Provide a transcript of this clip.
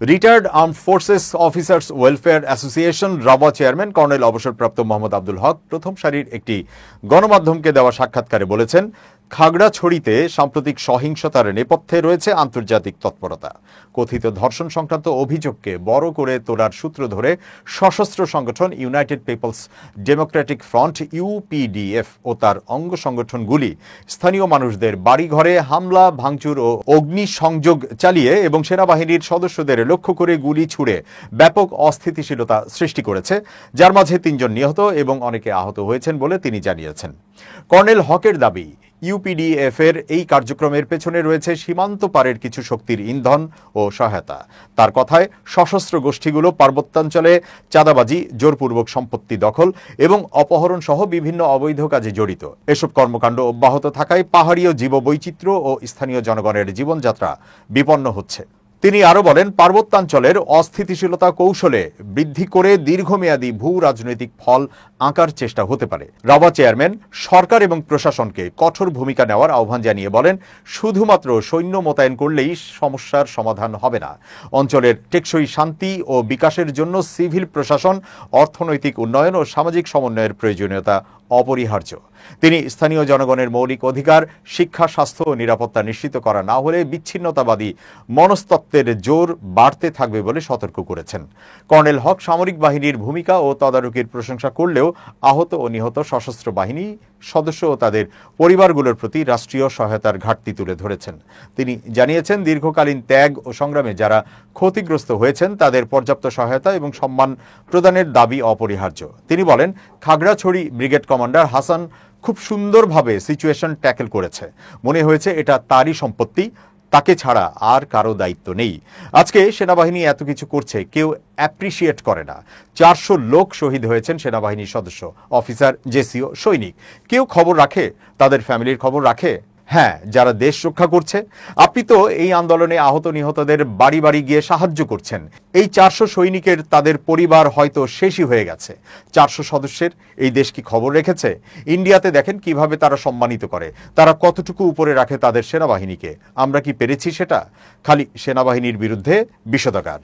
Retired armed forces officers welfare association রাবা chairman colonel অবসরপ্রাপ্ত মোহাম্মদ আব্দুল হক প্রথম সারির একটি গণমাধ্যমকে দেওয়া সাক্ষাৎকারে বলেছেন, খাগড়াছড়িতে সাম্প্রতিক সহিংসতার নেপথ্যে রয়েছে আন্তর্জাতিক তৎপরতা। কথিত ধর্ষণ সংক্রান্ত অভিযোগকে বড় করে তোলার সূত্র ধরে সশস্ত্র সংগঠন united people's democratic front UPDF ও তার অঙ্গ সংগঠনগুলি স্থানীয় মানুষদের বাড়িঘরে হামলা, ভাঙচুর ও অগ্নিসংযোগ চালিয়ে এবং সেনাবাহিনীর সদস্যদের লক্ষ্য করে গুলি ছুড়ে ব্যাপক অস্থিতিশীলতা সৃষ্টি করেছে, যার মাঝে ৩ জন নিহত এবং অনেকে আহত হয়েছেন বলে তিনি জানিয়েছেন। কর্নেল হকের দাবি, ইউপিডিএফ এর এই কার্যক্রমের পেছনে রয়েছে সীমান্ত পারের কিছু শক্তির ইন্ধন ও সহায়তা। তার কথায়, সশস্ত্র গোষ্ঠীগুলো পার্বত্যাঞ্চলে চাঁদাবাজি, জোরপূর্বক সম্পত্তি দখল এবং অপহরণ সহ বিভিন্ন অবৈধ কাজে জড়িত। এসব কর্মকাণ্ড অব্যাহত থাকায় পাহাড়ীয় জীববৈচিত্র্য ও স্থানীয় জনগণের জীবনযাত্রা বিপন্ন হচ্ছে। তিনি আরো বলেন, পার্বত্যাঞ্চলের অস্থিতিশীলতা কৌশলে বৃদ্ধি করে দীর্ঘমেয়াদী ভূ রাজনৈতিক ফল আঁকার চেষ্টা হতে পারে। রাবা চেয়ারম্যান সরকার এবং প্রশাসনকে কঠোর ভূমিকা নেওয়ার আহ্বান জানিয়ে বলেন, শুধুমাত্র সৈন্য মোতায়েন করলেই সমস্যার সমাধান হবে না। অঞ্চলের টেকসই শান্তি ও বিকাশের জন্য সিভিল প্রশাসন, অর্থনৈতিক উন্নয়ন ও সামাজিক সমন্বয়ের প্রয়োজনীয়তা অপরিহার্য। তিনি স্থানীয় জনগণের মৌলিক অধিকার, শিক্ষা, স্বাস্থ্য ও নিরাপত্তা নিশ্চিত করা না হলে বিচ্ছিন্নতাবাদী মনস্তত্ত্বের জোর বাড়তে থাকবে বলে সতর্ক করেছেন। কর্নেল হক সামরিক বাহিনীর ভূমিকা ও তদারকির প্রশংসা করলেও আহত ও নিহত সশস্ত্র বাহিনী সদস্য ও তাদের পরিবারগুলোর প্রতি রাষ্ট্রীয় সহায়তার ঘাটতি তুলে ধরেছেন। তিনি জানিয়েছেন, দীর্ঘকালীন ত্যাগ ও সংগ্রামে যারা ক্ষতিগ্রস্ত হয়েছেন তাদের পর্যাপ্ত সহায়তা এবং সম্মান প্রদানের দাবি অপরিহার্য। তিনি বলেন, খাগড়াছড়ি ব্রিগেড কমান্ডার হাসান খুব সুন্দরভাবে সিচুয়েশন ট্যাকেল করেছে। মনে হয়েছে এটা তারই সম্পত্তি, তাকে ছাড়া আর কারো দায়িত্ব নেই। আজকে সেনাবাহিনী এত কিছু করছে, কেউ অ্যাপ্রিসিয়েট করে না। 400 লোক শহীদ হয়েছেন সেনাবাহিনীর সদস্য, অফিসার, জেসিও, সৈনিক। কেউ খবর রাখে? তাদের ফ্যামিলির খবর রাখে? হ্যাঁ, যারা দেশ রক্ষা করছে। আপনি তো এই আন্দোলনে আহত নিহতদের বাড়ি বাড়ি গিয়ে সাহায্য করছেন। এই 400 সৈনিকের তাদের পরিবার হয়তো শেষই হয়ে গেছে। 400 সদস্যের এই দেশ কি খবর রেখেছে? ইন্ডিয়াতে দেখেন কিভাবে তারা সম্মানিত করে, তারা কতটুকু উপরে রাখে তাদের সেনাবাহিনীকে। আমরা কি পেরেছি সেটা? খালি সেনাবাহিনীর বিরুদ্ধে বিষোদগার।